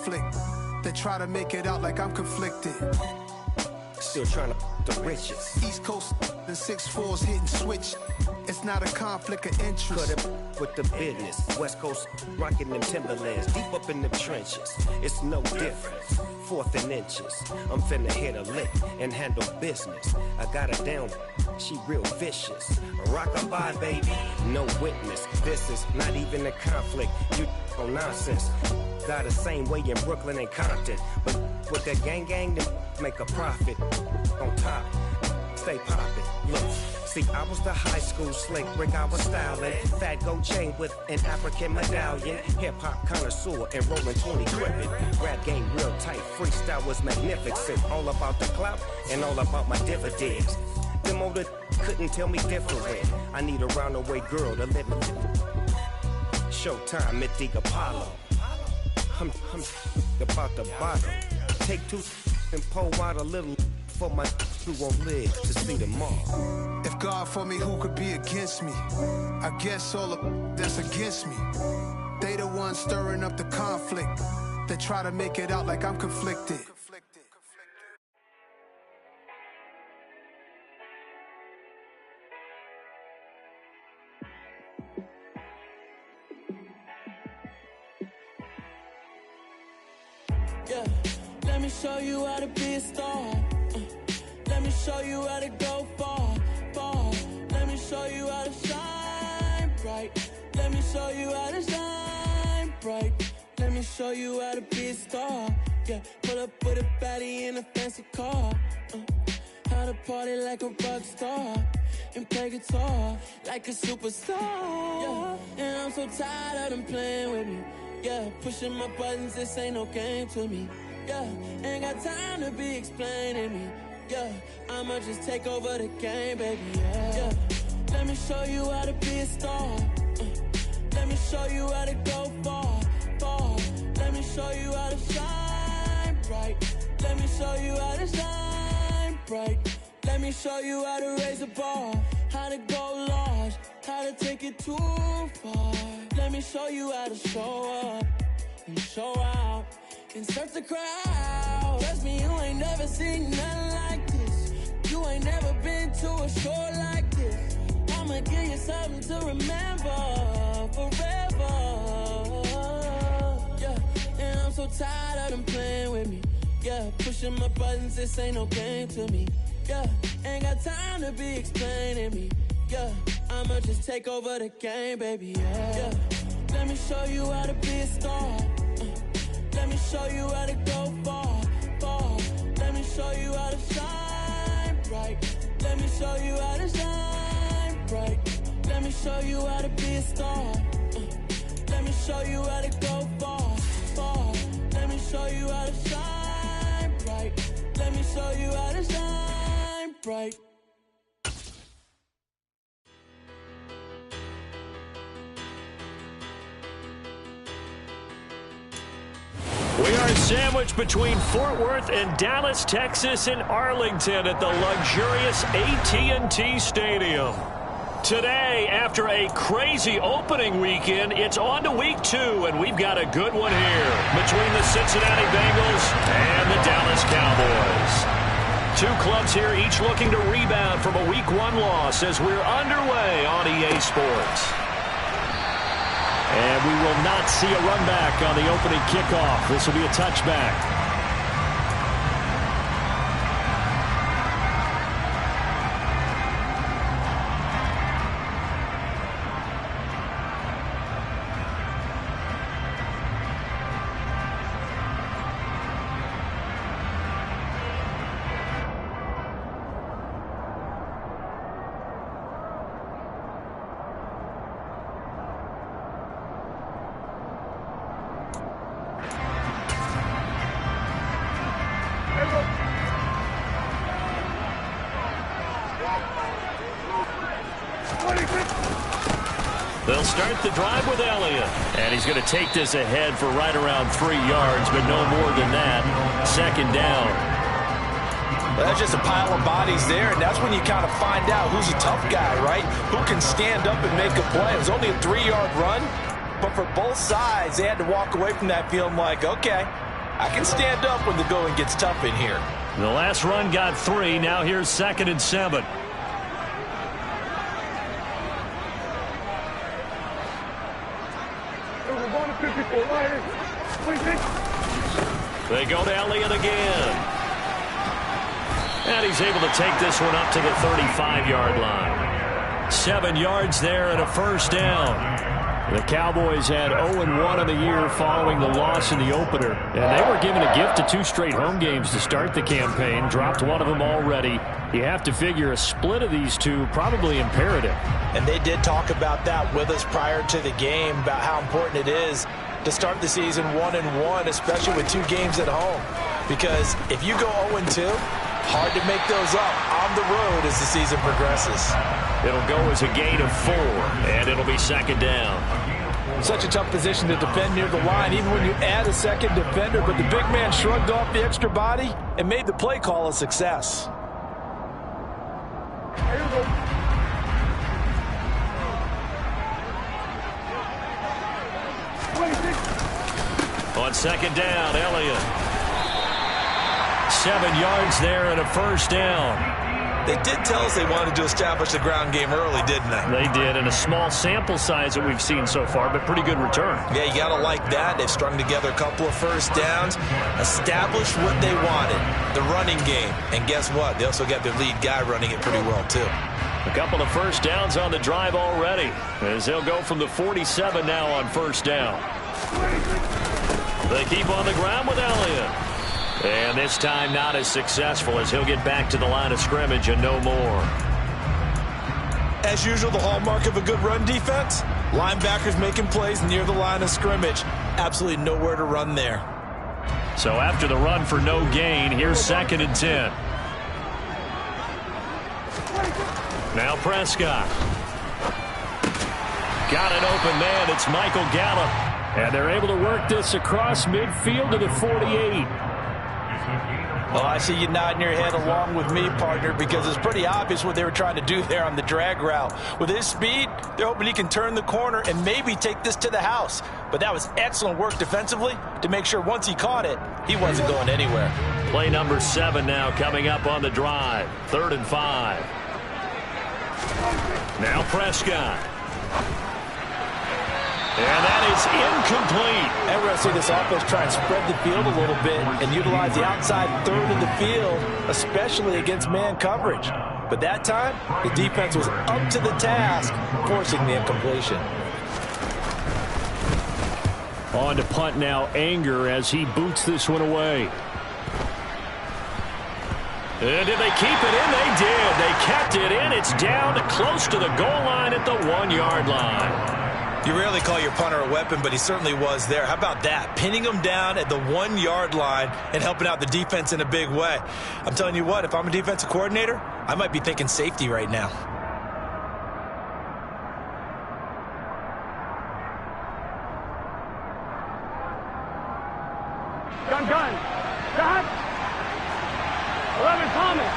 conflict. They try to make it out like I'm conflicted. Still trying to the riches. East Coast and 6'4s hitting switch. It's not a conflict of interest. Cut it with the business. West Coast rocking them Timberlands, deep up in them trenches. It's no difference. 4th and inches. I'm finna hit a lick and handle business. I got her down. She real vicious. Rock-a-bye, baby. No witness. This is not even a conflict. You on nonsense. Got the same way in Brooklyn and Compton. But with that gang, them make a profit. On top, stay poppin'. Look, see, I was the high school slick brick I was styling. Fat gold chain with an African medallion. Hip-hop connoisseur and rolling 20 crippin'. Rap game real tight, freestyle was magnificent. All about the clout and all about my dividends. Them older couldn't tell me different. I need a roundaway girl to live with. Showtime, Mythic Apollo. I'm about the bottom. Take 2 and pour out a little for my who won't live to see tomorrow. If God for me, who could be against me? I guess all of that's against me. They the ones stirring up the conflict. They try to make it out like I'm conflicted. Yeah, let me show you how to be a star. Let me show you how to go far, far. Let me show you how to shine bright. Let me show you how to shine bright. Let me show you how to be a star. Yeah, pull up with a baddie in a fancy car. How to party like a rock star and play guitar like a superstar. Yeah, and I'm so tired of them playing with me. Yeah, pushing my buttons, this ain't no game to me. Yeah, ain't got time to be explaining me. Yeah, I'ma just take over the game, baby. Yeah, let me show you how to be a star. Let me show you how to go far, far. Let me show you how to shine bright. Let me show you how to shine bright. Let me show you how to raise a bar, how to go large, how to take it too far. Let me show you how to show up and show out and surf the crowd. Trust me, you ain't never seen nothing like this. You ain't never been to a show like this. I'ma give you something to remember forever. Yeah, and I'm so tired of them playing with me. Yeah, pushing my buttons, this ain't no game to me. Yeah, ain't got time to be explaining me. Yeah, I'ma just take over the game, baby. Yeah, let me show you how to be a star. Let me show you how to go far, far. Let me show you how to shine bright. Let me show you how to shine bright. Let me show you how to be a star. Let me show you how to go far, far. Let me show you how to shine bright. Let me show you how to shine bright. We are sandwiched between Fort Worth and Dallas, Texas, and Arlington at the luxurious AT&T Stadium. Today, after a crazy opening weekend, it's on to week 2, and we've got a good one here between the Cincinnati Bengals and the Dallas Cowboys. 2 clubs here, each looking to rebound from a week 1 loss as we're underway on EA Sports. And we will not see a run back on the opening kickoff. This will be a touchback. They'll start the drive with Elliott. And he's going to take this ahead for right around 3 yards, but no more than that. 2nd down. Well, that's just a pile of bodies there, and that's when you kind of find out who's a tough guy, right? Who can stand up and make a play. It was only a 3-yard run, but for both sides, they had to walk away from that feeling like, okay, I can stand up when the going gets tough in here. The last run got 3. Now here's 2nd and 7. They go to Elliott again. And he's able to take this one up to the 35-yard line. 7 yards there and a first down. The Cowboys had 0-1 in the year following the loss in the opener. And they were given a gift of 2 straight home games to start the campaign. Dropped one of them already. You have to figure a split of these two probably imperative. And they did talk about that with us prior to the game, about how important it is to start the season 1-1, especially with 2 games at home. Because if you go 0-2, hard to make those up on the road as the season progresses. It'll go as a gain of 4, and it'll be 2nd down. Such a tough position to defend near the line, even when you add a second defender. But the big man shrugged off the extra body and made the play call a success. On 2nd down, Elliott. 7 yards there and a first down. They did tell us they wanted to establish the ground game early, didn't they? They did, and a small sample size that we've seen so far, but pretty good return. Yeah, you got to like that. They've strung together a couple of first downs, established what they wanted, the running game. And guess what? They also got their lead guy running it pretty well, too. A couple of first downs on the drive already, as they'll go from the 47 now on first down. They keep on the ground with Elliott. And this time not as successful, as he'll get back to the line of scrimmage and no more. As usual, the hallmark of a good run defense, linebackers making plays near the line of scrimmage. Absolutely nowhere to run there. So after the run for no gain, here's 2nd and 10. Now Prescott. Got an open man. It's Michael Gallup. And they're able to work this across midfield to the 48. Well, I see you nodding your head along with me, partner, because it's pretty obvious what they were trying to do there on the drag route. With his speed, they're hoping he can turn the corner and maybe take this to the house. But that was excellent work defensively to make sure once he caught it, he wasn't going anywhere. Play number 7 now coming up on the drive. 3rd and 5. Now Prescott. And that is incomplete. Interesting, this offense try and spread the field a little bit and utilize the outside third of the field, especially against man coverage. But that time, the defense was up to the task, forcing the incompletion. On to punt now, Anger, as he boots this one away. And did they keep it in? They did. They kept it in. It's down close to the goal line at the 1-yard line. You rarely call your punter a weapon, but he certainly was there. How about that? Pinning him down at the 1-yard line and helping out the defense in a big way. I'm telling you what, if I'm a defensive coordinator, I might be thinking safety right now. Gun. Got. 11 Thomas.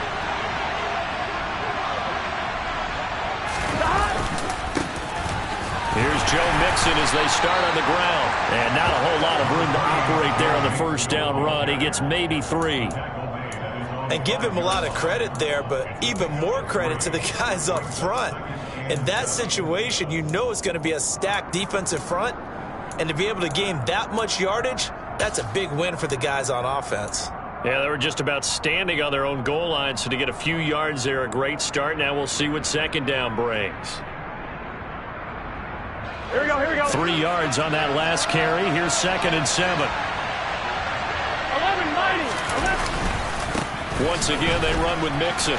Here's Joe Mixon as they start on the ground. And not a whole lot of room to operate there on the first down run. He gets maybe 3. And give him a lot of credit there, but even more credit to the guys up front. In that situation, you know it's going to be a stacked defensive front. And to be able to gain that much yardage, that's a big win for the guys on offense. Yeah, they were just about standing on their own goal line, so to get a few yards there, a great start. Now we'll see what 2nd down brings. Here we go. 3 yards on that last carry. Here's 2nd and 7. 11 mighty. 11. Once again, they run with Mixon.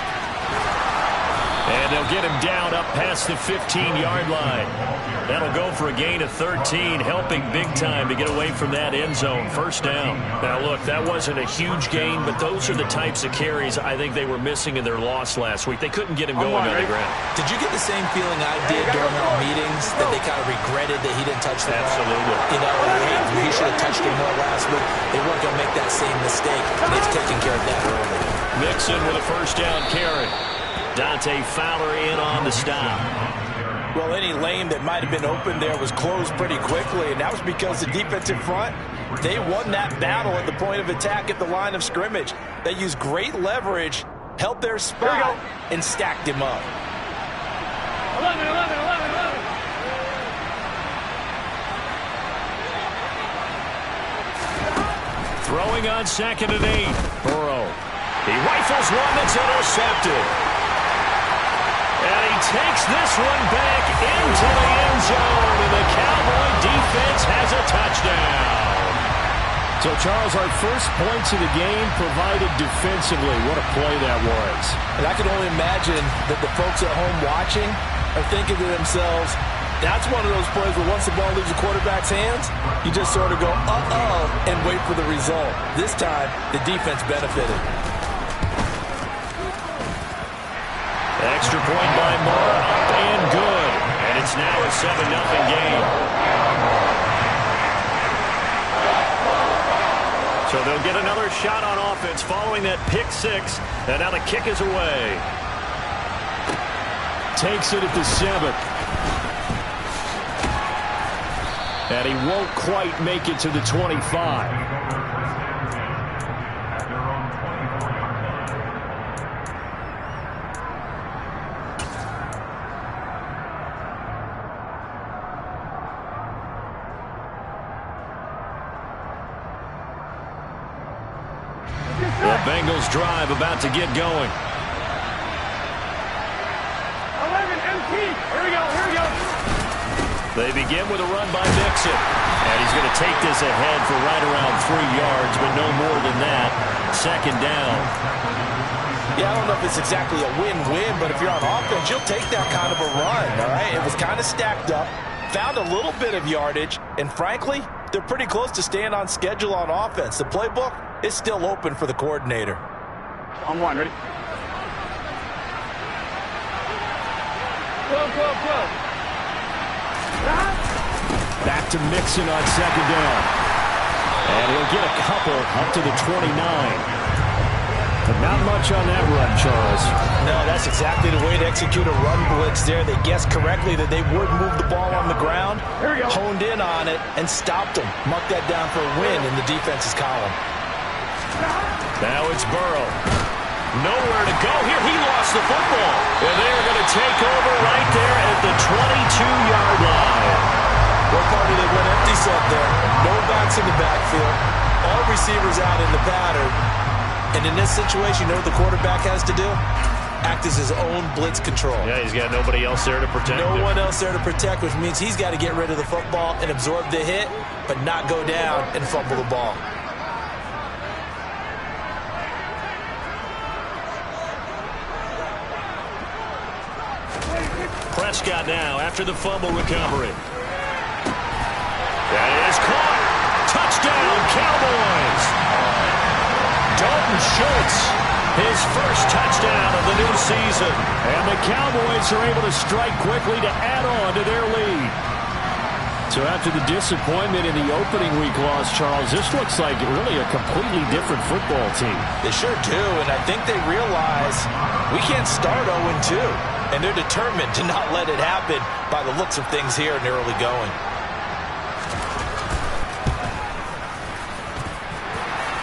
And they'll get him down up past the 15-yard line. That'll go for a gain of 13, helping big time to get away from that end zone. First down. Now, look, that wasn't a huge gain, but those are the types of carries I think they were missing in their loss last week. They couldn't get him going on the ground. Did you get the same feeling I did during our meetings, that they kind of regretted that he didn't touch the ball? Absolutely. You know, he should have touched him more last week. They weren't going to make that same mistake, and they've taken care of that early. Mixon with a first down carry. Dante Fowler in on the stop. Well, any lane that might have been open there was closed pretty quickly, and that was because the defensive front They won that battle at the point of attack at the line of scrimmage. They used great leverage, held their spot, and stacked him up. 11, 11, 11, 11. Throwing on 2nd and 8. Burrow. He rifles one that's intercepted. And he takes this one back into the end zone. And the Cowboy defense has a touchdown. So, Charles, our first points of the game provided defensively. What a play that was. And I can only imagine that the folks at home watching are thinking to themselves, that's one of those plays where once the ball leaves the quarterback's hands, you just sort of go, uh-oh, and wait for the result. This time, the defense benefited. Extra point by Moore, up and good. And it's now a 7-0 game. So they'll get another shot on offense following that pick six. And now the kick is away. Takes it at the 7. And he won't quite make it to the 25. The Bengals drive about to get going. 11, MT. Here we go, here we go. They begin with a run by Mixon. And he's going to take this ahead for right around 3 yards, but no more than that. 2nd down. Yeah, I don't know if it's exactly a win-win, but if you're on offense, you'll take that kind of a run, all right? It was kind of stacked up, found a little bit of yardage, and frankly, they're pretty close to staying on schedule on offense. The playbook is still open for the coordinator. On 1, ready? 12, 12, 12. Back to Mixon on 2nd down. And he'll get a couple up to the 29. But not much on that run, Charles. No, that's exactly the way to execute a run blitz there. They guessed correctly that they would move the ball on the ground, honed in on it, and stopped them. Mark that down for a win in the defense's column. Now it's Burrow. Nowhere to go here. He lost the football. And they're going to take over right there at the 22-yard line. What party they went empty set there. No backs in the backfield. All receivers out in the pattern. And in this situation, you know what the quarterback has to do? Act as his own blitz control. Yeah, he's got nobody else there to protect him. No one else there to protect, which means he's got to get rid of the football and absorb the hit, but not go down and fumble the ball. Prescott now after the fumble recovery. That is caught. Touchdown, Cowboys. Dalton Schultz, his first touchdown of the new season. And the Cowboys are able to strike quickly to add on to their lead. So after the disappointment in the opening week loss, Charles, this looks like really a completely different football team. They sure do, and I think they realize we can't start 0-2. And they're determined to not let it happen by the looks of things here in the early going.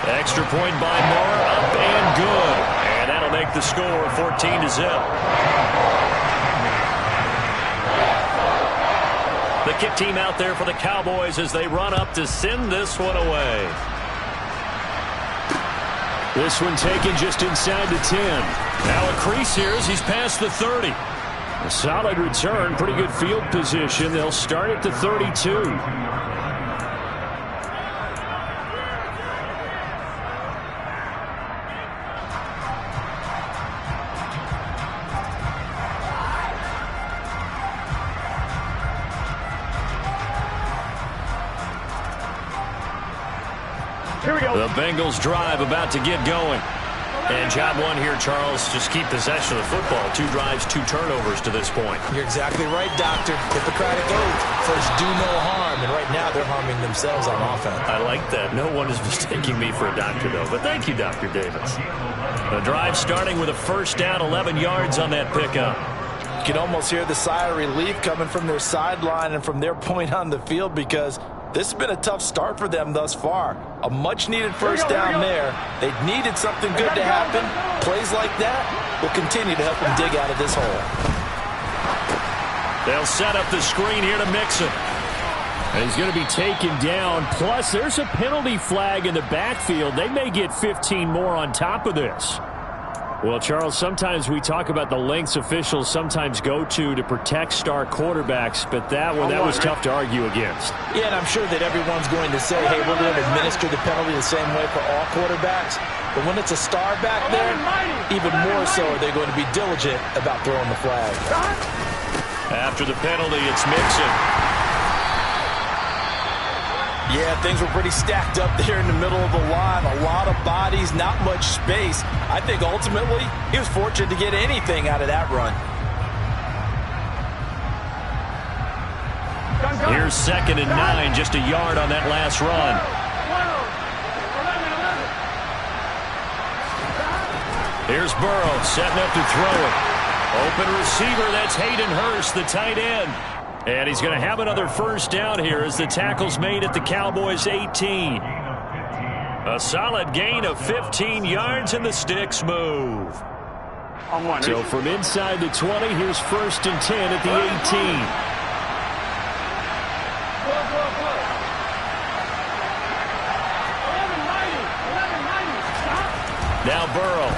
Extra point by Moore, up and good. And that'll make the score 14-0. The kick team out there for the Cowboys as they run up to send this one away. This one taken just inside the 10. Now a crease here as he's past the 30. A solid return, pretty good field position. They'll start at the 32. Here we go. The Bengals drive about to get going. And job one here, Charles, just keep possession of the football. 2 drives, 2 turnovers to this point. You're exactly right, Doctor. Hippocratic oath. First, do no harm. And right now, they're harming themselves on offense. I like that. No one is mistaking me for a doctor, though. But thank you, Dr. Davis. The drive starting with a first down, 11 yards on that pickup. You can almost hear the sigh of relief coming from their sideline and from their point on the field because This has been a tough start for them thus far. A much-needed first down there. They needed something good to happen. Plays like that will continue to help them dig out of this hole. They'll set up the screen here to Mixon. And he's going to be taken down. Plus, there's a penalty flag in the backfield. They may get 15 more on top of this. Well, Charles, sometimes we talk about the lengths officials sometimes go to protect star quarterbacks, but that one, that was tough to argue against. Yeah, and I'm sure that everyone's going to say, hey, we're going to administer the penalty the same way for all quarterbacks. But when it's a star back there, even more so are they going to be diligent about throwing the flag. After the penalty, it's Mixon. Yeah, things were pretty stacked up there in the middle of the line. A lot of bodies, not much space. I think ultimately he was fortunate to get anything out of that run. Here's 2nd and 9, just a yard on that last run. Here's Burrow setting up to throw it. Open receiver, that's Hayden Hurst, the tight end. And he's going to have another first down here as the tackle's made at the Cowboys 18. A solid gain of 15 yards and the sticks move. So from inside the 20, here's 1st and 10 at the 18. Now Burrow.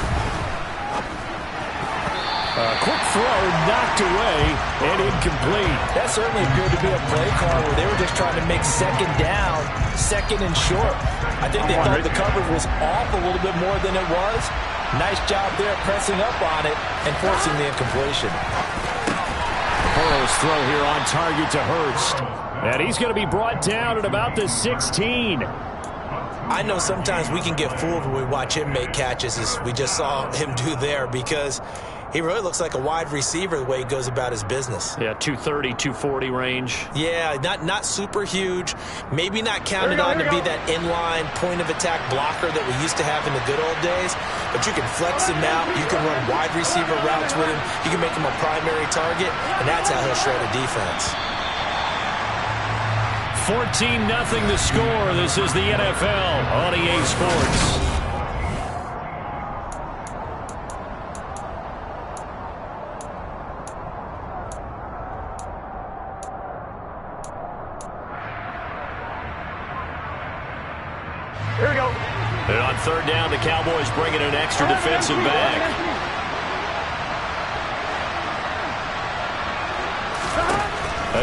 Quick throw knocked away and incomplete. That certainly appeared to be a play call where they were just trying to make 2nd down, 2nd and short. I think they thought the coverage was off a little bit more than it was. Nice job there pressing up on it and forcing the incompletion. Burrow's throw here on target to Hurst. And he's going to be brought down at about the 16. I know sometimes we can get fooled when we watch him make catches, as we just saw him do there, because he really looks like a wide receiver the way he goes about his business. Yeah, 230, 240 range. Yeah, not super huge. Maybe not counted on to be that inline point-of-attack blocker that we used to have in the good old days. But you can flex him out. You can run wide receiver routes with him. You can make him a primary target, and that's how he'll shred a defense. 14-0 the score. This is the NFL on EA Sports. Here we go. And on 3rd down, the Cowboys bringing an extra defensive back.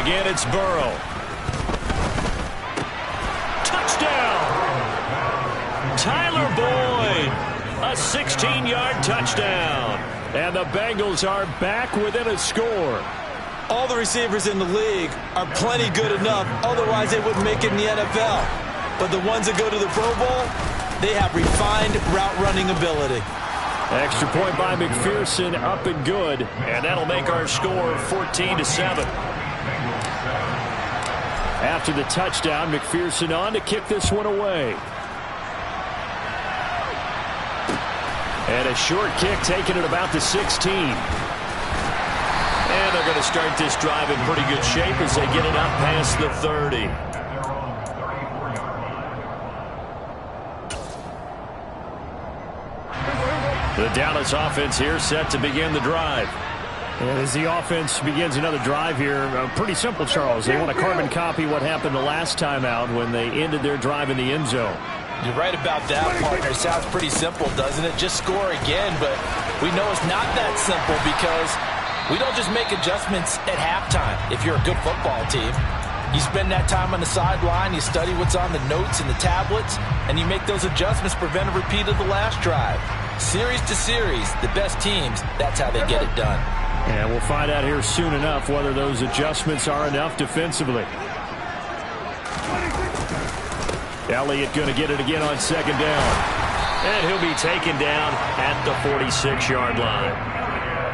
Again, it's Burrow. Touchdown! Tyler Boyd, a 16-yard touchdown. And the Bengals are back within a score. All the receivers in the league are plenty good enough. Otherwise, they wouldn't make it in the NFL. But the ones that go to the Pro Bowl, they have refined route running ability. Extra point by McPherson, up and good. And that'll make our score 14-7. After the touchdown, McPherson on to kick this one away. And a short kick taken at about the 16. And they're going to start this drive in pretty good shape as they get it up past the 30. The Dallas offense here set to begin the drive. And as the offense begins another drive here, pretty simple, Charles. They want to carbon copy what happened the last time out when they ended their drive in the end zone. You're right about that, partner. It sounds pretty simple, doesn't it? Just score again, but we know it's not that simple because we don't just make adjustments at halftime. If you're a good football team, you spend that time on the sideline, you study what's on the notes and the tablets, and you make those adjustments, prevent a repeat of the last drive. Series to series, the best teams, that's how they get it done. And we'll find out here soon enough whether those adjustments are enough defensively. Elliott going to get it again on 2nd down. And he'll be taken down at the 46-yard line.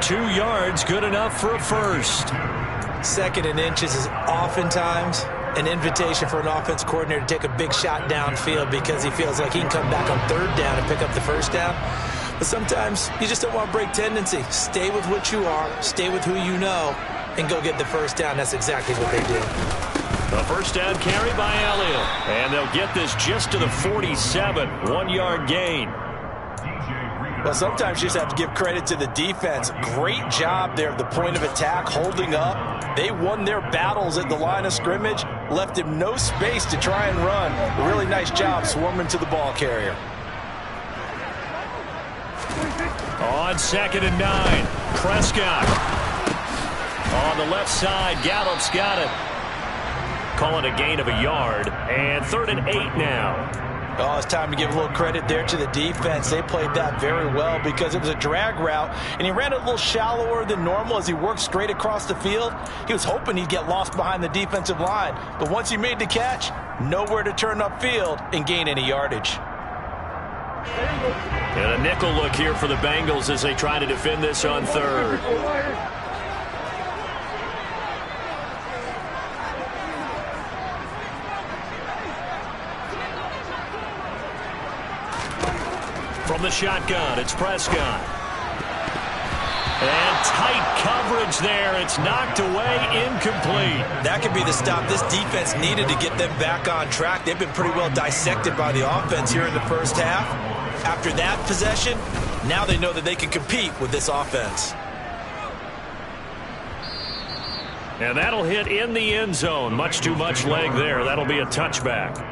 2 yards, good enough for a first. 2nd and inches is oftentimes an invitation for an offense coordinator to take a big shot downfield because he feels like he can come back on 3rd down and pick up the first down. But sometimes you just don't want to break tendency. Stay with what you are, stay with who you know, and go get the first down. That's exactly what they did. A first down carry by Elliott. And they'll get this just to the 47. 1-yard gain. Well, sometimes you just have to give credit to the defense. Great job there at the point of attack, holding up. They won their battles at the line of scrimmage, left him no space to try and run. A really nice job swarming to the ball carrier. On 2nd and 9, Prescott. On the left side, Gallup's got it. Calling a gain of a yard. And 3rd and 8 now. Oh, it's time to give a little credit there to the defense. They played that very well because it was a drag route, and he ran it a little shallower than normal as he worked straight across the field. He was hoping he'd get lost behind the defensive line, but once he made the catch, nowhere to turn upfield and gain any yardage. And a nickel look here for the Bengals as they try to defend this on 3rd. From the shotgun, it's Prescott. And tight coverage there. It's knocked away, incomplete. That could be the stop this defense needed to get them back on track. They've been pretty well dissected by the offense here in the first half. After that possession, now they know that they can compete with this offense. And that'll hit in the end zone. Much too much leg there. That'll be a touchback.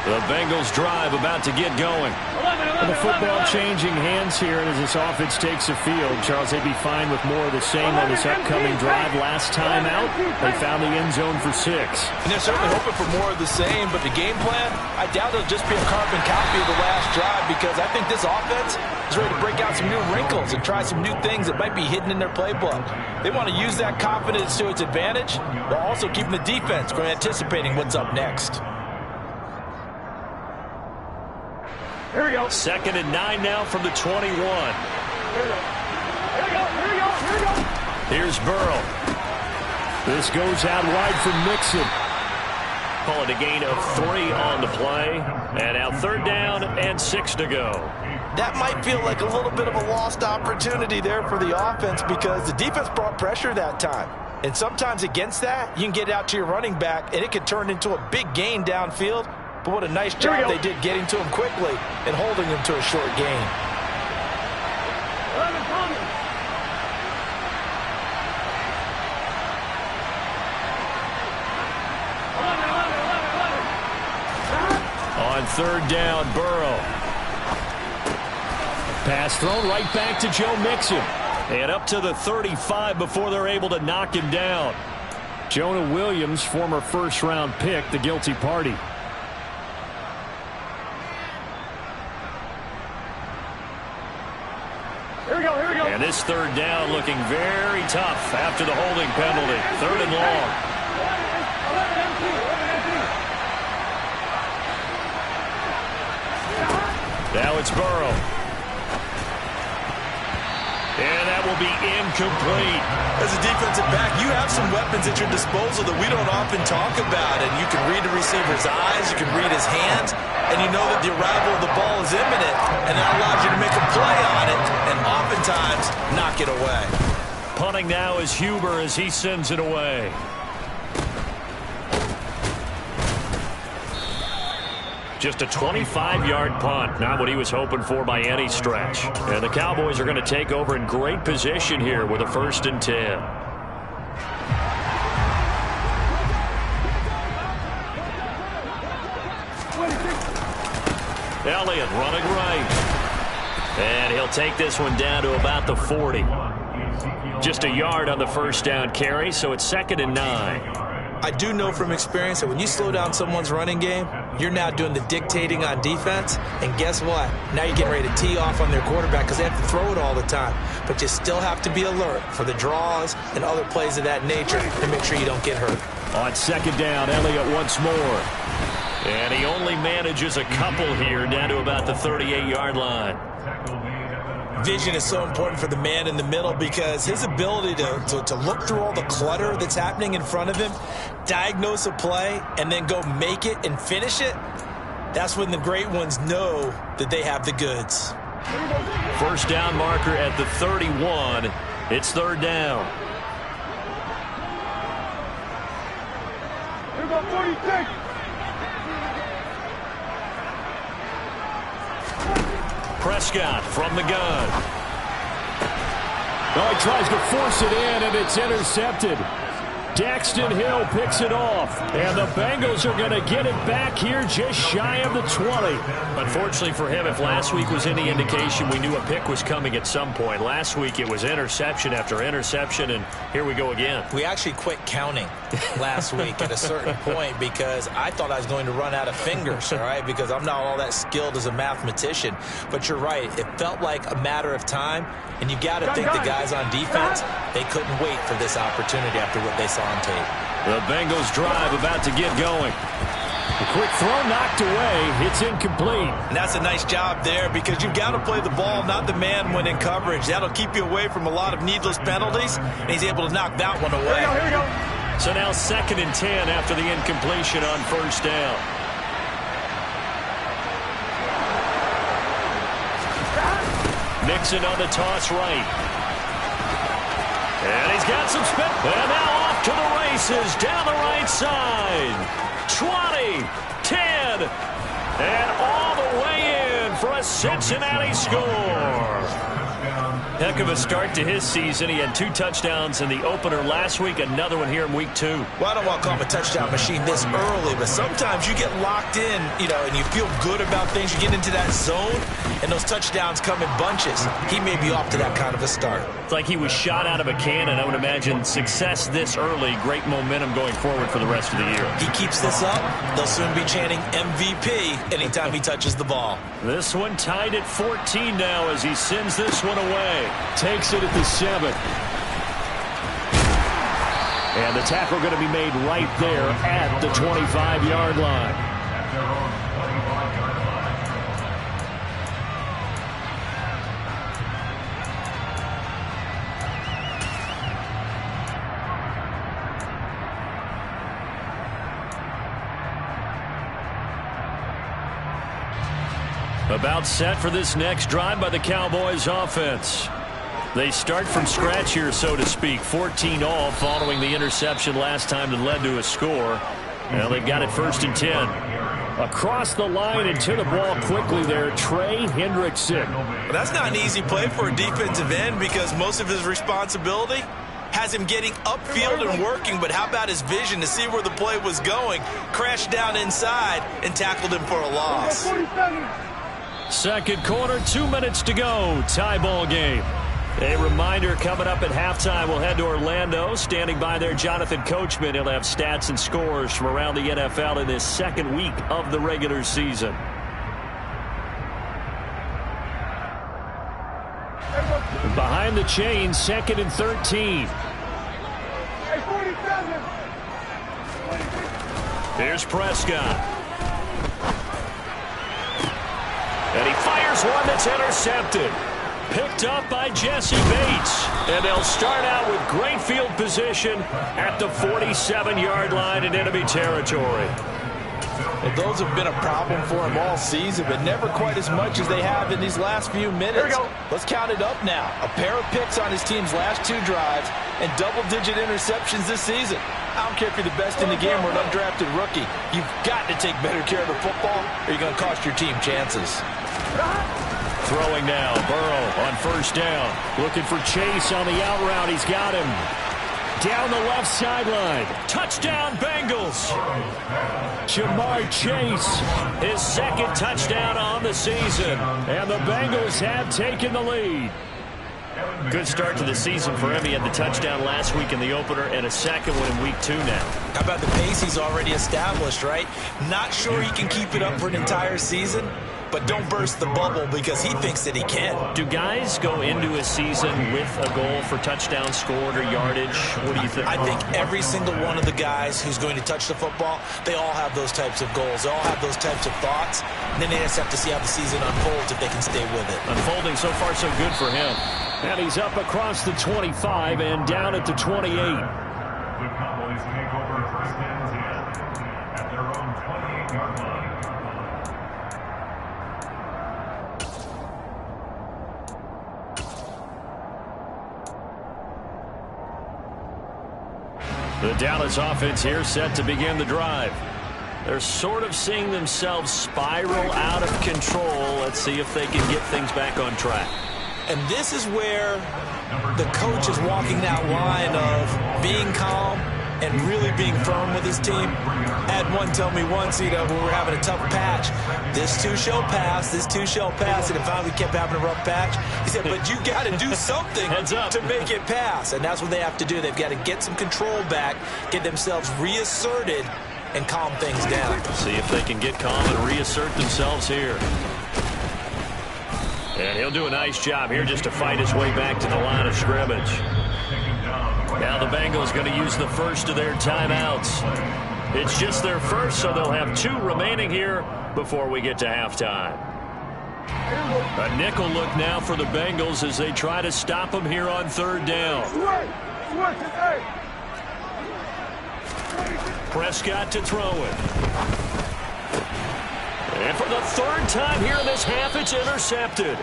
The Bengals drive about to get going. And the football changing hands here as this offense takes the field. Charles, they'd be fine with more of the same on this upcoming drive. Last time out, they found the end zone for 6. And they're certainly hoping for more of the same, but the game plan, I doubt it'll just be a carbon copy of the last drive because I think this offense is ready to break out some new wrinkles and try some new things that might be hidden in their playbook. They want to use that confidence to its advantage while also keeping the defense from anticipating what's up next. Here we go. 2nd and 9 now from the 21. Here we go. Here's Burrow. This goes out wide for Mixon. Call it a gain of 3 on the play. And now 3rd down and 6 to go. That might feel like a little bit of a lost opportunity there for the offense because the defense brought pressure that time. And sometimes against that, you can get out to your running back, and it could turn into a big gain downfield. But what a nice job they did getting to him quickly and holding him to a short gain. On 3rd down, Burrow. Pass thrown right back to Joe Mixon. And up to the 35 before they're able to knock him down. Jonah Williams, former first-round pick, the guilty party. Here we go. And this 3rd down looking very tough after the holding penalty. 3rd and long. Now it's Burrow. And that will be incomplete. As a defensive back, you have some weapons at your disposal that we don't often talk about. And you can read the receiver's eyes, you can read his hands, and you know that the arrival of the ball is imminent, and that allows you to make a play on it and oftentimes knock it away. Punting now is Huber as he sends it away. Just a 25-yard punt, not what he was hoping for by any stretch. And the Cowboys are going to take over in great position here with a 1st and 10. Elliott running right. And he'll take this one down to about the 40. Just a yard on the 1st down carry, so it's 2nd and 9. I do know from experience that when you slow down someone's running game, you're now doing the dictating on defense. And guess what? Now you're getting ready to tee off on their quarterback because they have to throw it all the time. But you still have to be alert for the draws and other plays of that nature to make sure you don't get hurt. On 2nd down, Elliott once more. And he only manages a couple here down to about the 38-yard line. vision is so important for the man in the middle because his ability to look through all the clutter that's happening in front of him, diagnose a play, and then go make it and finish it, that's when the great ones know that they have the goods. First down marker at the 31. It's third down. Here go 46. Prescott from the gun. Oh, he tries to force it in, and it's intercepted. Daxton Hill picks it off, and the Bengals are going to get it back here just shy of the 20. Unfortunately for him, if last week was any indication, we knew a pick was coming at some point. Last week it was interception after interception, and here we go again. We actually quit counting last week at a certain point because I thought I was going to run out of fingers, all right, because I'm not all that skilled as a mathematician. But you're right. It felt like a matter of time, and you got to think the guys on defense, they couldn't wait for this opportunity after what they saw on tape. The Bengals drive about to get going. A quick throw knocked away. It's incomplete. And that's a nice job there because you've got to play the ball, not the man when in coverage. That'll keep you away from a lot of needless penalties, and he's able to knock that one away. Here we go. So now 2nd and 10 after the incompletion on first down. Nixon on the toss right. And he's got some spin. And now off to the races down the right side. 20, 10, and all the way in for a Cincinnati score. Heck of a start to his season. He had 2 touchdowns in the opener last week, another one here in week 2. Well, I don't want to call him a touchdown machine this early, but sometimes you get locked in, and you feel good about things. You get into that zone, and those touchdowns come in bunches. He may be off to that kind of a start. It's like he was shot out of a cannon. I would imagine success this early, great momentum going forward for the rest of the year. He keeps this up, they'll soon be chanting MVP anytime he touches the ball. This one tied at 14 now as he sends this one away. Takes it at the 7. And the tackle going to be made right there at the 25-yard line. About set for this next drive by the Cowboys offense. They start from scratch here, so to speak. 14-all following the interception last time that led to a score. Now they've got it 1st and 10. Across the line and to the ball quickly there, Trey Hendrickson. Well, that's not an easy play for a defensive end because most of his responsibility has him getting upfield and working, but how about his vision to see where the play was going, crashed down inside, and tackled him for a loss. Second quarter, 2 minutes to go. Tie ball game. A reminder coming up at halftime, we'll head to Orlando. Standing by there, Jonathan Coachman. He'll have stats and scores from around the NFL in this 2nd week of the regular season. Behind the chains, 2nd and 13. Here's Prescott. And he fires one that's intercepted. Picked up by Jesse Bates. And they'll start out with great field position at the 47-yard line in enemy territory. Well, those have been a problem for him all season, but never quite as much as they have in these last few minutes. Here we go. Let's count it up now. A pair of picks on his team's last 2 drives and double-digit interceptions this season. I don't care if you're the best in the game or an undrafted rookie. You've got to take better care of the football or you're going to cost your team chances. Throwing now, Burrow on first down. Looking for Chase on the out route. He's got him. Down the left sideline. Touchdown, Bengals. Jamar Chase. His 2nd touchdown on the season. And the Bengals have taken the lead. Good start to the season for him. He had the touchdown last week in the opener and a 2nd one in week 2 now. How about the pace he's already established, right? Not sure he can keep it up for an entire season, but don't burst the bubble because he thinks that he can. Do guys go into a season with a goal for touchdowns scored or yardage? What do you think? I think every single one of the guys who's going to touch the football, they all have those types of goals. They all have those types of thoughts. And then they just have to see how the season unfolds if they can stay with it. Unfolding so far so good for him. And he's up across the 25 and down at the 28. The Cowboys take over first and 10 at their own 28-yard line. The Dallas offense here set to begin the drive. They're sort of seeing themselves spiral out of control. Let's see if they can get things back on track. And this is where the coach is walking that line of being calm and really being firm with his team. I had one tell me once, when we were having a tough patch, this too shall pass, this too shall pass, and finally we kept having a rough patch. He said, but you got to do something to make it pass, and that's what they have to do. They've got to get some control back, get themselves reasserted, and calm things down. See if they can get calm and reassert themselves here. And he'll do a nice job here just to fight his way back to the line of scrimmage. Now the Bengals going to use the first of their timeouts. It's just their first, so they'll have 2 remaining here before we get to halftime. A nickel look now for the Bengals as they try to stop them here on 3rd down. Prescott to throw it. And for the 3rd time here in this half, it's intercepted.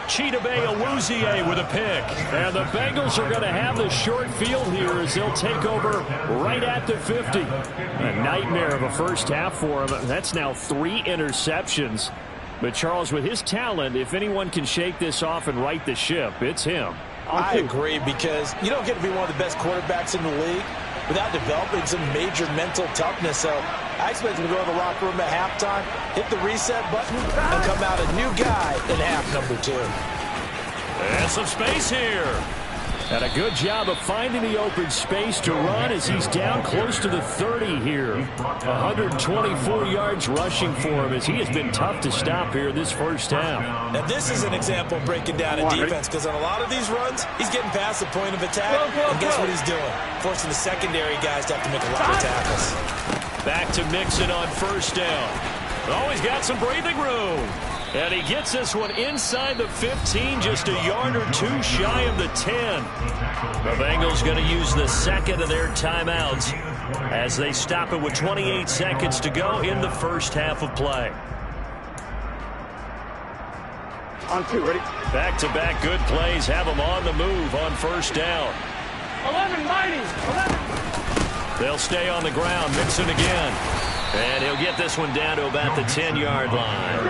Chidobe with a pick. And the Bengals are going to have the short field here as they'll take over right at the 50. A nightmare of a first half for him. That's now 3 interceptions. But Charles, with his talent, if anyone can shake this off and right the ship, it's him. I agree, because you don't get to be one of the best quarterbacks in the league without developing some major mental toughness. So I expect him to go to the locker room at halftime, hit the reset button, and come out a new guy in half number 2. And some space here. And a good job of finding the open space to run as he's down close to the 30 here. 124 yards rushing for him as he has been tough to stop here this first half. Now this is an example of breaking down a defense, because on a lot of these runs, he's getting past the point of attack, and guess what he's doing? Forcing the secondary guys to have to make a lot of tackles. Back to Mixon on 1st down. Oh, he's got some breathing room. And he gets this one inside the 15, just a yard or 2 shy of the 10. The Bengals going to use the 2nd of their timeouts as they stop it with 28 seconds to go in the first half of play. On 2, ready? Back-to-back good plays have them on the move on 1st down. 11, mighty, 11. They'll stay on the ground. Mixon again. And he'll get this one down to about the 10-yard line.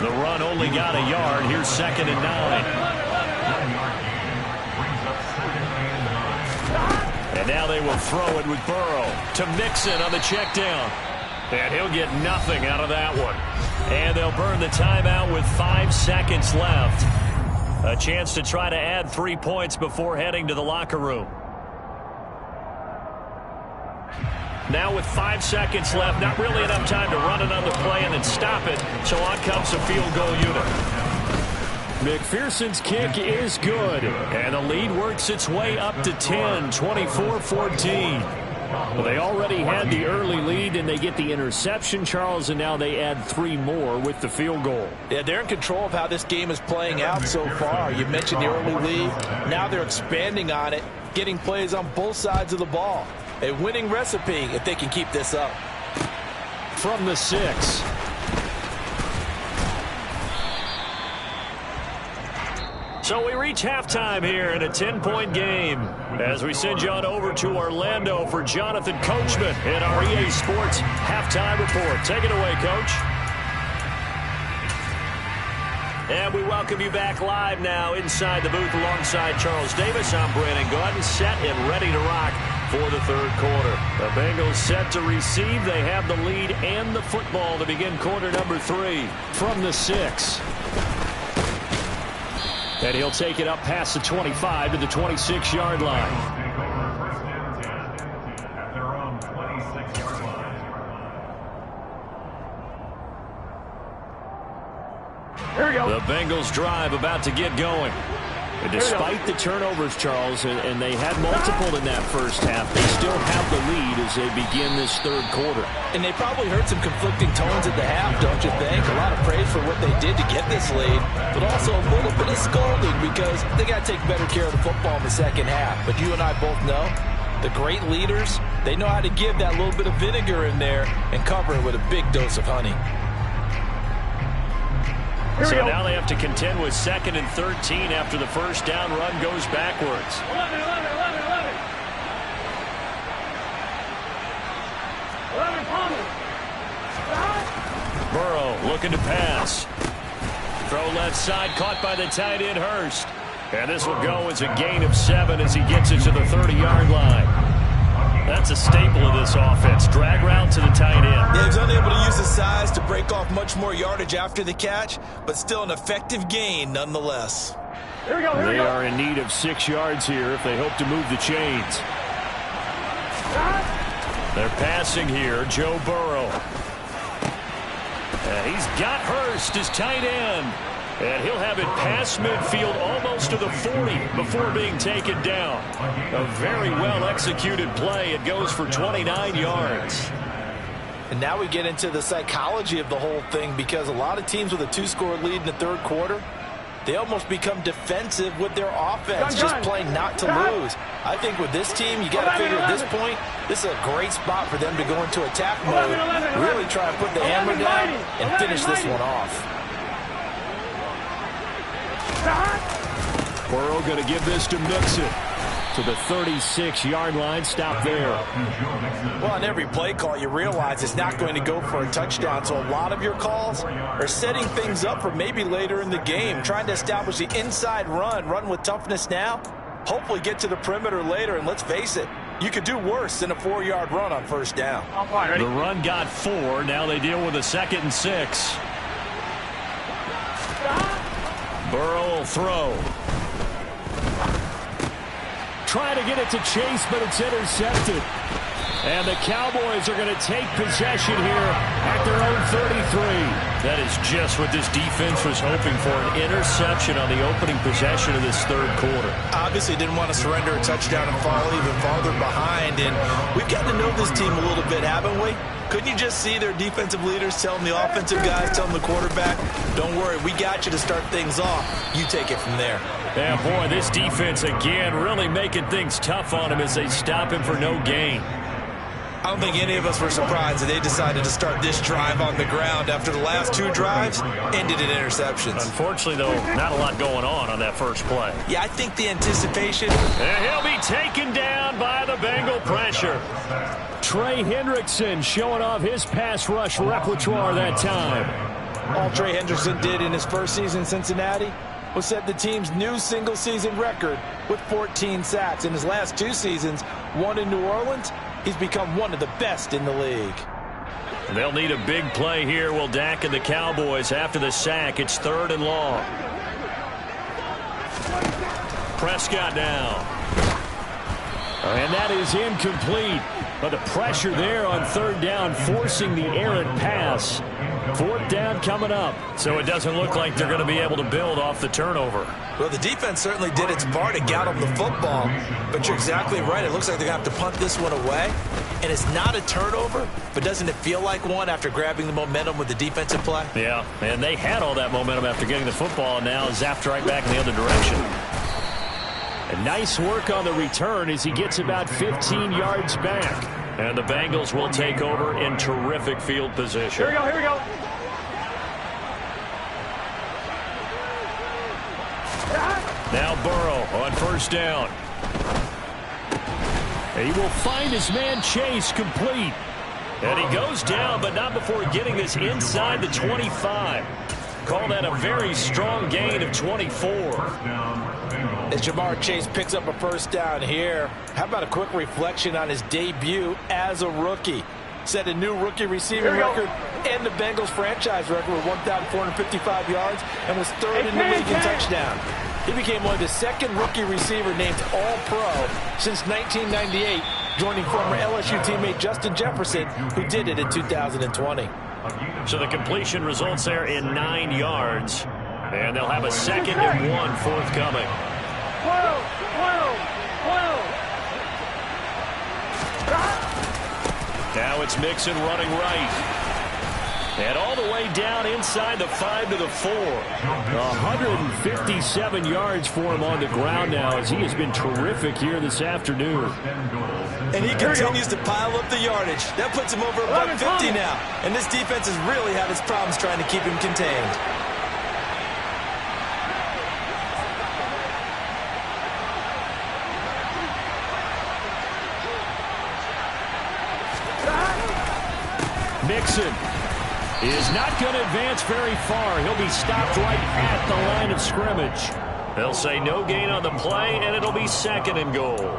The run only got a yard. Here's 2nd and 9. And now they will throw it with Burrow to Mixon on the check down. And he'll get nothing out of that one. And they'll burn the timeout with 5 seconds left. A chance to try to add 3 points before heading to the locker room. Now with 5 seconds left, not really enough time to run another play and then stop it. So on comes the field goal unit. McPherson's kick is good. And the lead works its way up to 10, 24-14. Well, they already had the early lead, and they get the interception, Charles, and now they add 3 more with the field goal. Yeah, they're in control of how this game is playing out so far. You mentioned the early lead. Now they're expanding on it, getting plays on both sides of the ball. A winning recipe if they can keep this up. From the 6. So we reach halftime here in a 10-point game as we send you on over to Orlando for Jonathan Coachman in our EA Sports Halftime Report. Take it away, Coach. And we welcome you back live now inside the booth alongside Charles Davis. I'm Brandon Gordon, set and ready to rock for the 3rd quarter. The Bengals set to receive. They have the lead and the football to begin quarter number 3. From the 6. And he'll take it up past the 25 to the 26-yard line. The Bengals drive about to get going. And despite the turnovers, Charles, and they had multiple in that first half, they still have the lead as they begin this third quarter. And they probably heard some conflicting tones at the half, don't you think? A lot of praise for what they did to get this lead, but also a little bit of scolding because they got to take better care of the football in the second half. But you and I both know the great leaders, they know how to give that little bit of vinegar in there and cover it with a big dose of honey. So now they have to contend with 2nd and 13 after the first down run goes backwards. 11. Burrow looking to pass. Throw left side, caught by the tight end Hurst. And this will go as a gain of 7 as he gets it to the 30-yard line. That's a staple of this offense. Drag route to the tight end. Yeah, he's unable to use his size to break off much more yardage after the catch, but still an effective gain nonetheless. Here we go. They are in need of 6 yards here if they hope to move the chains. They're passing here. Joe Burrow. He's got Hurst, his tight end. And he'll have it past midfield almost to the 40 before being taken down. A very well-executed play. It goes for 29 yards. And now we get into the psychology of the whole thing because a lot of teams with a 2-score lead in the third quarter, they almost become defensive with their offense, just playing not to lose. I think with this team, you got to figure at this point, this is a great spot for them to go into attack mode, really try to put the hammer down and finish this one off. Burrow going to give this to Mixon to the 36-yard line. Stop there. Well, on every play call, you realize it's not going to go for a touchdown. So a lot of your calls are setting things up for maybe later in the game, trying to establish the inside run with toughness now, hopefully get to the perimeter later. And let's face it, you could do worse than a 4-yard run on first down. The run got 4. Now they deal with a 2nd and 6. Burrow will throw. Trying to get it to Chase, but it's intercepted. And the Cowboys are going to take possession here at their own 33. That is just what this defense was hoping for, an interception on the opening possession of this third quarter. Obviously didn't want to surrender a touchdown and fall even farther behind. And we've gotten to know this team a little bit, haven't we? Couldn't you just see their defensive leaders telling the offensive guys, telling the quarterback, don't worry, we got you to start things off. You take it from there. Yeah, boy, this defense again really making things tough on him as they stop him for no gain. I don't think any of us were surprised that they decided to start this drive on the ground after the last 2 drives ended in interceptions. Unfortunately, though, not a lot going on that first play. Yeah, I think the anticipation. And he'll be taken down by the Bengal pressure. Trey Hendrickson showing off his pass rush repertoire that time. All Trey Hendrickson did in his first season in Cincinnati was set the team's new single-season record with 14 sacks. In his last 2 seasons, 1 in New Orleans, he's become one of the best in the league. They'll need a big play here, will Dak and the Cowboys after the sack. It's 3rd and long. Prescott now. And that is incomplete. But the pressure there on 3rd down, forcing the errant pass. 4th down coming up. So it doesn't look like they're going to be able to build off the turnover. Well, the defense certainly did its part to get them the football. But you're exactly right. It looks like they're going to have to punt this one away. And it's not a turnover, but doesn't it feel like one after grabbing the momentum with the defensive play? Yeah, and they had all that momentum after getting the football, and now zapped right back in the other direction. And nice work on the return as he gets about 15 yards back. And the Bengals will take over in terrific field position. Here we go. Now Burrow on 1st down. And he will find his man Chase complete. And he goes down, but not before getting this inside the 25. Call that a very strong gain of 24. As Jamar Chase picks up a 1st down here, how about a quick reflection on his debut as a rookie? Set a new rookie receiving record and the Bengals franchise record with 1,455 yards and was 3rd in the league in touchdown. He became only the 2nd rookie receiver named All-Pro since 1998, joining former LSU teammate Justin Jefferson, who did it in 2020. So the completion results there in 9 yards. And they'll have a 2nd and 1 forthcoming. Now it's Mixon running right. And all the way down inside the 5 to the 4. 157 yards for him on the ground now, as he has been terrific here this afternoon. And he continues to pile up the yardage. That puts him over about 50 now. And this defense has really had its problems trying to keep him contained. Mixon is not going to advance very far. He'll be stopped right at the line of scrimmage. They'll say no gain on the play, and it'll be 2nd and goal.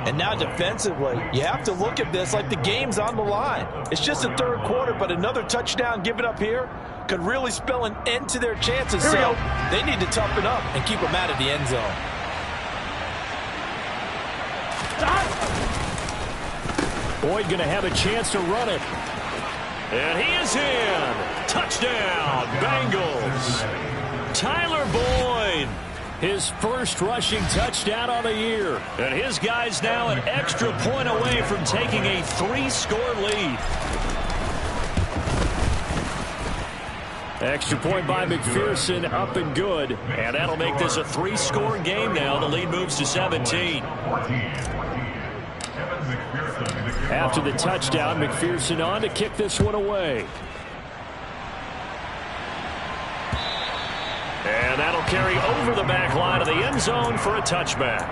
And now defensively, you have to look at this like the game's on the line. It's just the 3rd quarter, but another touchdown given up here could really spell an end to their chances. So they need to toughen up and keep them out of the end zone. Boyd going to have a chance to run it. And he is in. Touchdown, Bengals. Tyler Boyd. His first rushing touchdown on the year. And his guys now an extra point away from taking a 3-score lead. Extra point by McPherson, up and good. And that'll make this a 3-score game now. The lead moves to 17. After the touchdown, McPherson on to kick this one away. And that'll carry over the back line of the end zone for a touchback.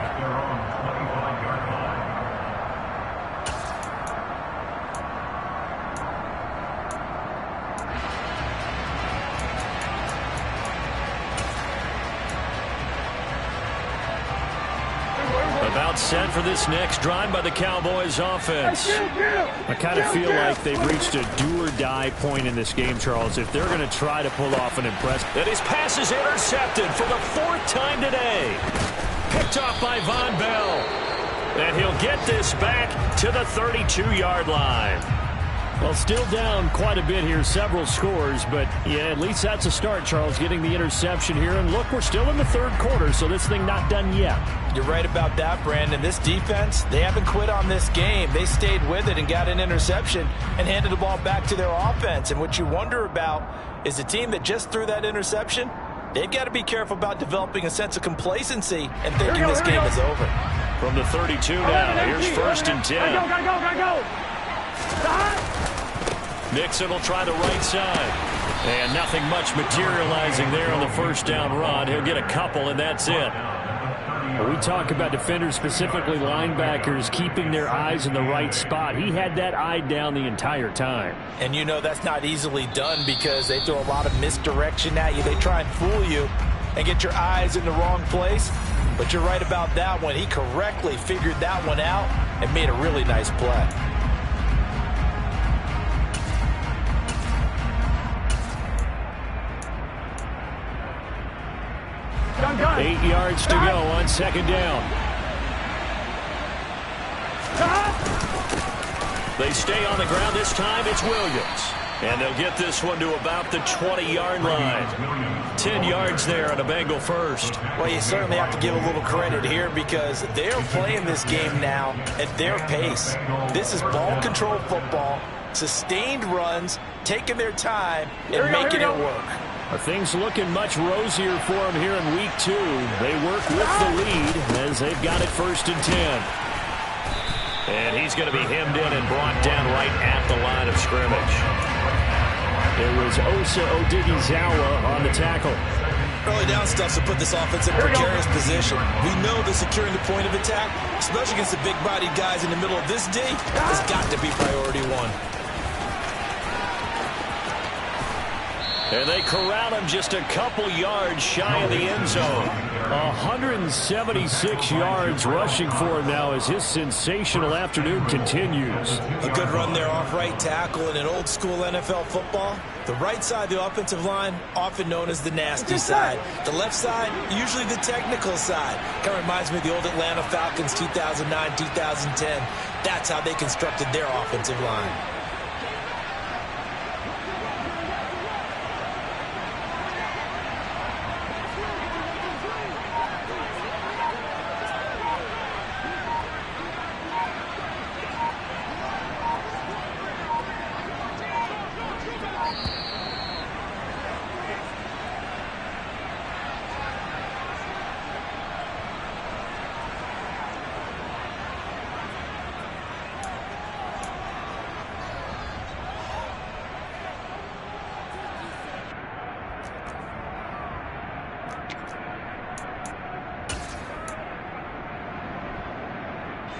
About set for this next drive by the Cowboys offense. I kind of feel like they've reached a do-or-die point in this game, Charles, if they're going to try to pull off an impressive. And his pass is intercepted for the 4th time today. Picked off by Von Bell. And he'll get this back to the 32-yard line. Well, still down quite a bit here, several scores, but yeah, at least that's a start, Charles, getting the interception here. And look, we're still in the 3rd quarter, so this thing not done yet. You're right about that, Brandon. This defense, they haven't quit on this game. They stayed with it and got an interception and handed the ball back to their offense. And what you wonder about is the team that just threw that interception, they've got to be careful about developing a sense of complacency and thinking this game is over. From the 32 now, here's 1st and 10. Gotta go. Mixon will try the right side. And nothing much materializing there on the 1st down run. He'll get a couple, and that's it. We talk about defenders, specifically linebackers, keeping their eyes in the right spot. He had that eye down the entire time. And you know that's not easily done because they throw a lot of misdirection at you. They try and fool you and get your eyes in the wrong place. But you're right about that one. He correctly figured that one out and made a really nice play. 8 yards to go on 2nd down. They stay on the ground. This time it's Williams. And they'll get this one to about the 20-yard line. 10 yards there on a Bengal first. Well, you certainly have to give a little credit here because they're playing this game now at their pace. This is ball control football, sustained runs, taking their time, and making it work. Things looking much rosier for them here in week 2. They work with the lead as they've got it 1st and 10. And he's going to be hemmed in and brought down right at the line of scrimmage. It was Osa Odighizuwa on the tackle. Early down stuff to put this offense in a precarious position. We know that securing the point of attack, especially against the big-bodied guys in the middle of this D, has got to be priority 1. And they corral him just a couple yards shy of the end zone. 176 yards rushing for him now as his sensational afternoon continues. A good run there off right tackle in an old-school NFL football. The right side of the offensive line, often known as the nasty side. The left side, usually the technical side. Kind of reminds me of the old Atlanta Falcons 2009, 2010. That's how they constructed their offensive line.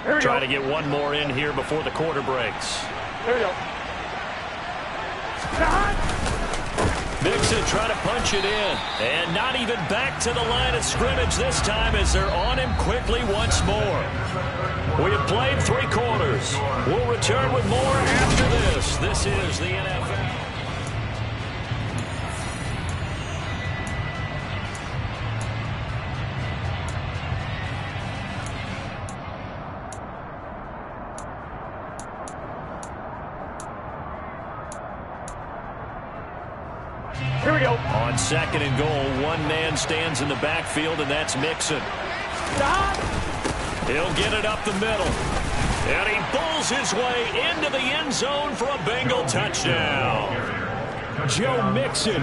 Trying to get one more in here before the quarter breaks. There we go. Mixon trying to punch it in. And not even back to the line of scrimmage this time as they're on him quickly once more. We have played 3 quarters. We'll return with more after this. This is the NFL. Here we go. On 2nd and goal, one man stands in the backfield, and that's Mixon. Stop. He'll get it up the middle. And he bulls his way into the end zone for a Bengal touchdown. Joe Mixon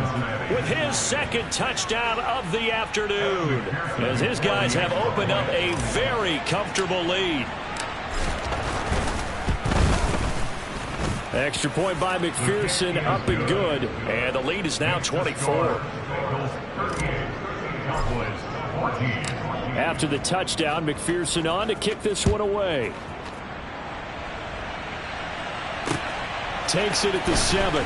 with his 2nd touchdown of the afternoon, as his guys have opened up a very comfortable lead. Extra point by McPherson, up and good. And the lead is now 24. After the touchdown, McPherson on to kick this one away. Takes it at the 7.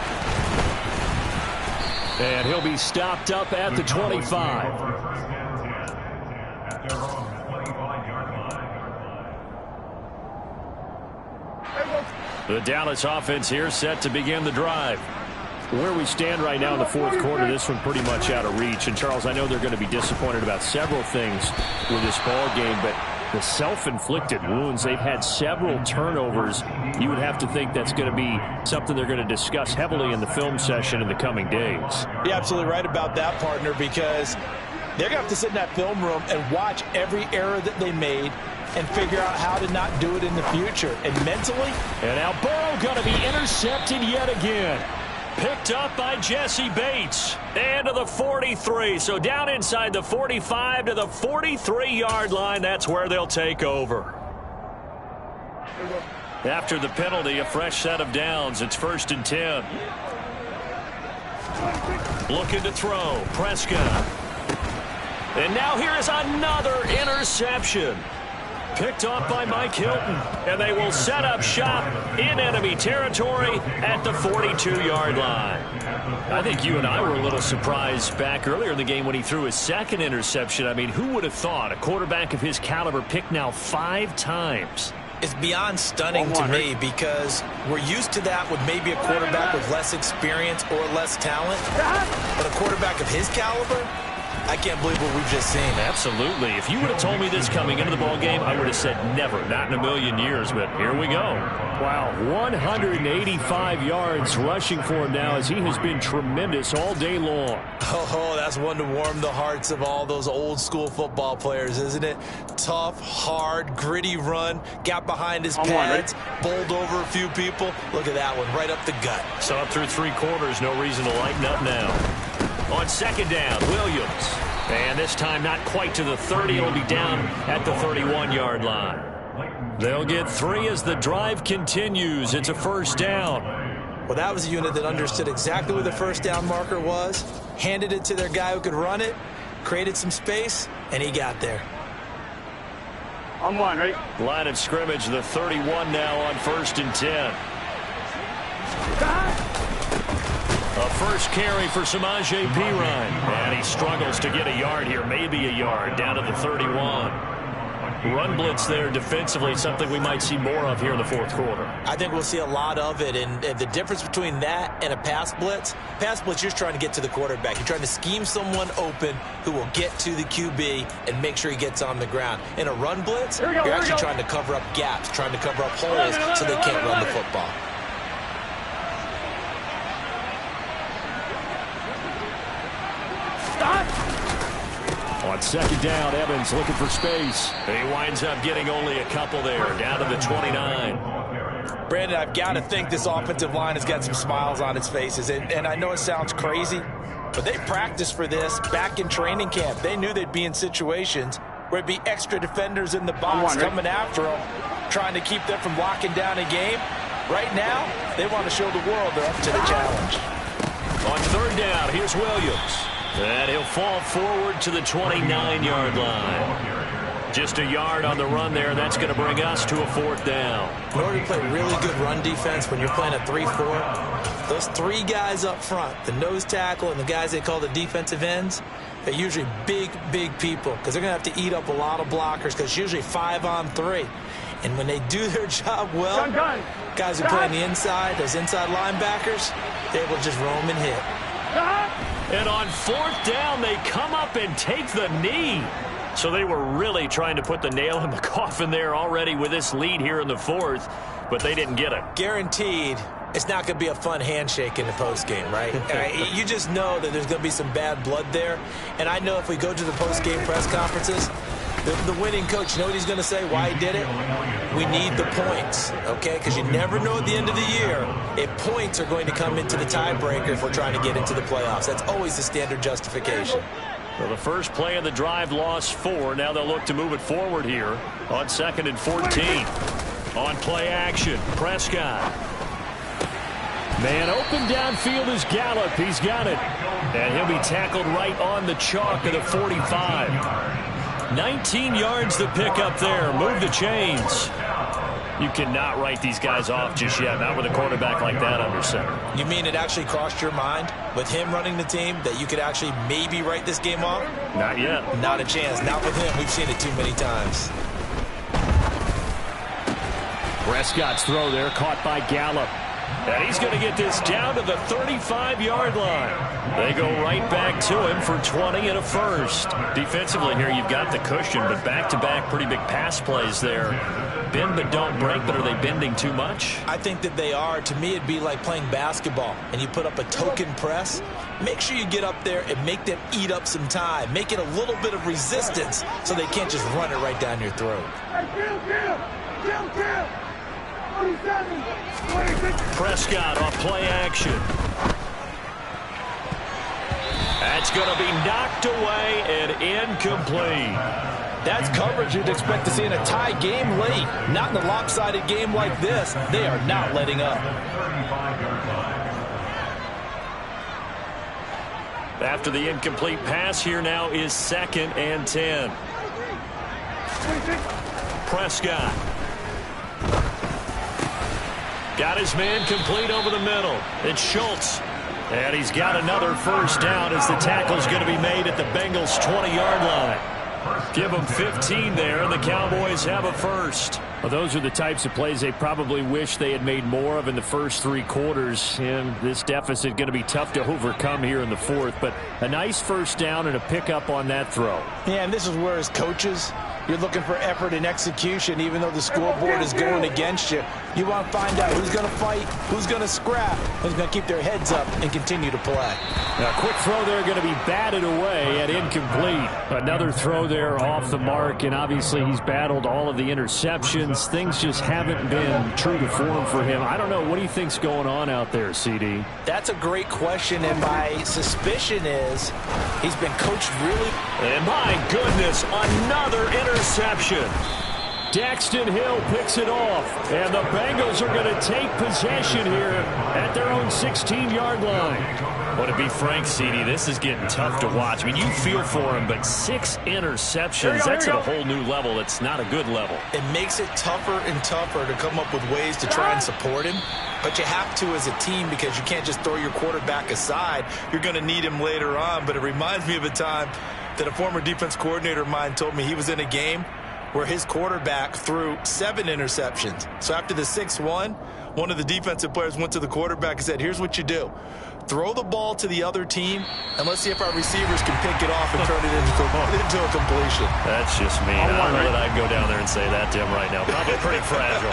And he'll be stopped up at the 25. The Dallas offense here set to begin the drive. Where we stand right now in the 4th quarter, this one pretty much out of reach. And, Charles, I know they're going to be disappointed about several things with this ball game, but the self-inflicted wounds, they've had several turnovers. You would have to think that's going to be something they're going to discuss heavily in the film session in the coming days. You're absolutely right about that, partner, because they're going to have to sit in that film room and watch every error that they made and figure out how to not do it in the future. And mentally. And now Burrow going to be intercepted yet again. Picked up by Jesse Bates. And to the 43. So down inside the 45 to the 43-yard line. That's where they'll take over. After the penalty, a fresh set of downs. It's 1st and 10. Looking to throw. Prescott. And now here is another interception. Picked off by Mike Hilton, and they will set up shop in enemy territory at the 42-yard line. I think you and I were a little surprised back earlier in the game when he threw his 2nd interception. I mean, who would have thought a quarterback of his caliber picked now 5 times? It's beyond stunning to me because we're used to that with maybe a quarterback with less experience or less talent. But a quarterback of his caliber, I can't believe what we've just seen. Absolutely. If you would have told me this coming into the ball game, I would have said never, not in a million years, but here we go. Wow, 185 yards rushing for him now as he has been tremendous all day long. Oh, that's one to warm the hearts of all those old school football players, isn't it? Tough, hard, gritty run, got behind his pads, bowled over a few people. Look at that one, right up the gut. So up through 3 quarters, no reason to lighten up now. On 2nd down, Williams. And this time not quite to the 30. It'll be down at the 31-yard line. They'll get 3 as the drive continues. It's a 1st down. Well, that was a unit that understood exactly where the 1st down marker was, handed it to their guy who could run it, created some space, and he got there. On 1, right? Line of scrimmage, the 31 now on 1st and 10. A first carry for Samaje Perine. And he struggles to get a yard here, maybe a yard, down to the 31. Run blitz there defensively, something we might see more of here in the 4th quarter. I think we'll see a lot of it, and the difference between that and a pass blitz, you're just trying to get to the quarterback. You're trying to scheme someone open who will get to the QB and make sure he gets on the ground. In a run blitz, you're actually trying to cover up gaps, trying to cover up holes so they can't run the football. On 2nd down, Evans looking for space. He winds up getting only a couple there, down to the 29. Brandon, I've got to think this offensive line has got some smiles on its faces. And I know it sounds crazy, but they practiced for this back in training camp. They knew they'd be in situations where it'd be extra defenders in the box coming after them, trying to keep them from locking down a game. Right now, they want to show the world they're up to the challenge. On 3rd down, here's Williams. And he'll fall forward to the 29-yard line. Just a yard on the run there. That's going to bring us to a 4th down. In order to play really good run defense when you're playing a 3-4, those 3 guys up front, the nose tackle and the guys they call the defensive ends, they're usually big people because they're going to have to eat up a lot of blockers because it's usually 5-on-3. And when they do their job well, guys who play on the inside, those inside linebackers, they're able to just roam and hit. And on 4th down, they come up and take the knee. So they were really trying to put the nail in the coffin there already with this lead here in the 4th, but they didn't get it. Guaranteed, it's not going to be a fun handshake in the postgame, right? You just know that there's going to be some bad blood there. And I know if we go to the postgame press conferences, the winning coach, you know what he's going to say, why he did it? We need the points, okay? Because you never know at the end of the year if points are going to come into the tiebreaker if we're trying to get into the playoffs. That's always the standard justification. Well, the first play of the drive lost 4. Now they'll look to move it forward here on 2nd and 14. On play action, Prescott. Man open downfield is Gallup. He's got it. And he'll be tackled right on the chalk of the 45. 19 yards to pick up there. Move the chains. You cannot write these guys off just yet, not with a quarterback like that under center. You mean it actually crossed your mind with him running the team that you could actually maybe write this game off? Not yet. Not a chance. Not with him. We've seen it too many times. Prescott's throw there caught by Gallup. And he's going to get this down to the 35-yard line. They go right back to him for 20 and a first. Defensively here, you've got the cushion, but back-to-back pretty big pass plays there. Bend but don't break, but are they bending too much? I think that they are. To me, it'd be like playing basketball, and you put up a token press. Make sure you get up there and make them eat up some time. Make it a little bit of resistance so they can't just run it right down your throat. Prescott off play action. That's going to be knocked away and incomplete. That's coverage you'd expect to see in a tie game late. Not in a lopsided game like this. They are not letting up. After the incomplete pass, here now is 2nd and 10. Prescott. Got his man complete over the middle. It's Schultz. And he's got another first down as the tackle's going to be made at the Bengals' 20-yard line. Give them 15 there, and the Cowboys have a first. Well, those are the types of plays they probably wish they had made more of in the first 3 quarters. And this deficit going to be tough to overcome here in the 4th. But a nice first down and a pickup on that throw. Yeah, and this is where as coaches, you're looking for effort and execution, even though the scoreboard is going against you. You want to find out who's going to fight, who's going to scrap, who's going to keep their heads up and continue to play. Now, quick throw there going to be batted away at incomplete. Another throw there off the mark, and obviously he's battled all of the interceptions. Things just haven't been true to form for him. I don't know. What do you think's going on out there, CD? That's a great question, and my suspicion is he's been coached really. And my goodness, another interception. Daxton Hill picks it off, and the Bengals are going to take possession here at their own 16-yard line. Well, to be frank, CD, this is getting tough to watch. I mean, you feel for him, but 6 interceptions, that's at a whole new level. It's not a good level. It makes it tougher and tougher to come up with ways to try and support him, but you have to as a team because you can't just throw your quarterback aside. You're going to need him later on, but it reminds me of a time that a former defense coordinator of mine told me he was in a game where his quarterback threw 7 interceptions. So after the 6-1, one of the defensive players went to the quarterback and said, here's what you do. Throw the ball to the other team, and let's see if our receivers can pick it off and turn it into a completion. That's just me. I don't know that I'd go down there and say that to him right now. Probably pretty fragile.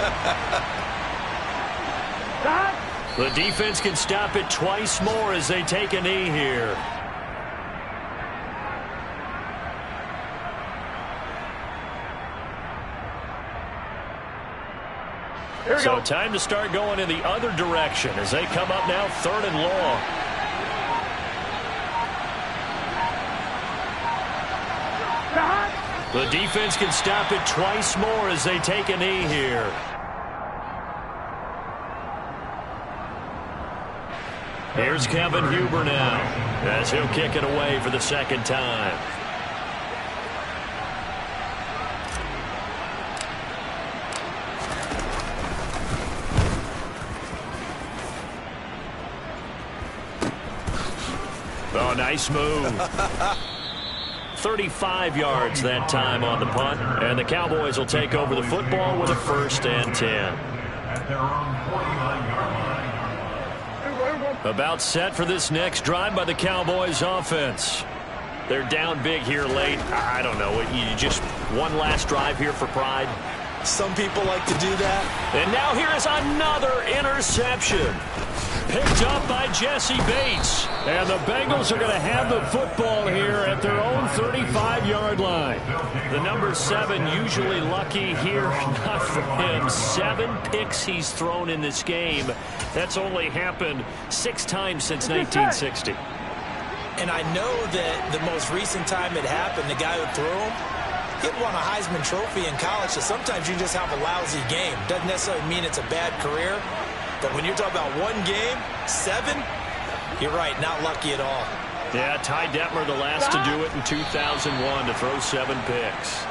The defense can stop it twice more as they take a knee here. So time to start going in the other direction as they come up now 3rd and long. The defense can stop it twice more as they take a knee here. Here's Kevin Huber now as he'll kick it away for the 2nd time. Oh, nice move. 35 yards that time on the punt, and the Cowboys will take over the football with a 1st and 10. About set for this next drive by the Cowboys offense. They're down big here late. I don't know. You just one last drive here for pride. Some people like to do that. And now here is another interception. Picked up by Jesse Bates. And the Bengals are going to have the football here at their own 35-yard line. The number 7 usually lucky here. Not for him. 7 picks he's thrown in this game. That's only happened 6 times since 1960. And I know that the most recent time it happened, the guy who threw him, he won a Heisman Trophy in college, so sometimes you just have a lousy game. Doesn't necessarily mean it's a bad career, but when you're talking about one game, 7, you're right, not lucky at all. Yeah, Ty Detmer the last to do it in 2001 to throw 7 picks.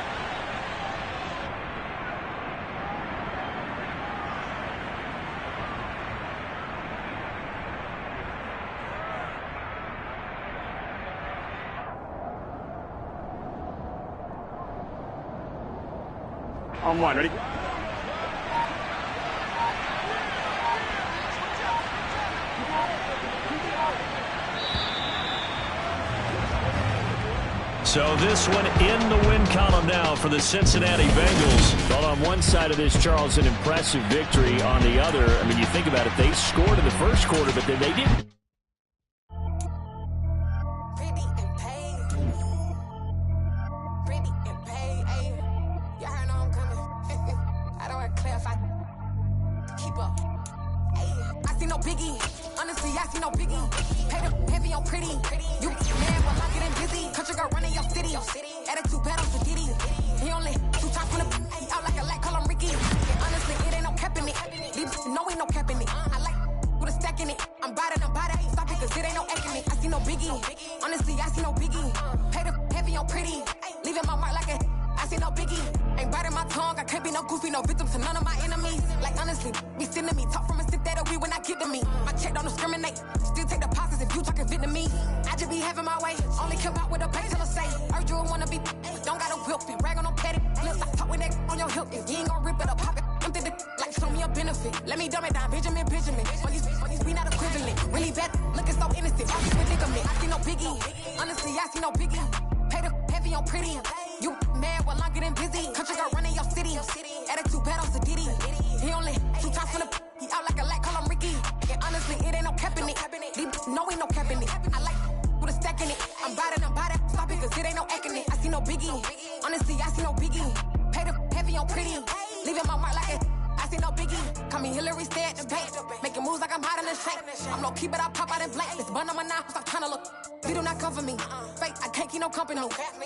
On 1, ready? So this one in the win column now for the Cincinnati Bengals. Well, on one side of this, Charles, an impressive victory. On the other, I mean, you think about it, they scored in the first quarter, but then they didn't.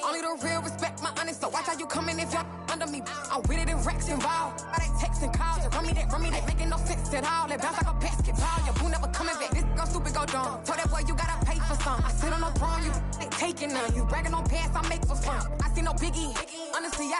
Only the real respect my honest, so watch how you coming if you're under me. I'm with it in Rex involved. They texting calls and run me that making no sense at all. They bounce like a basketball. Your boo never coming back. This go stupid, go dumb. Told that boy you gotta pay for some. I sit on no throne, you taking none. You bragging on pants I make for fun. I see no biggie. Honestly, I see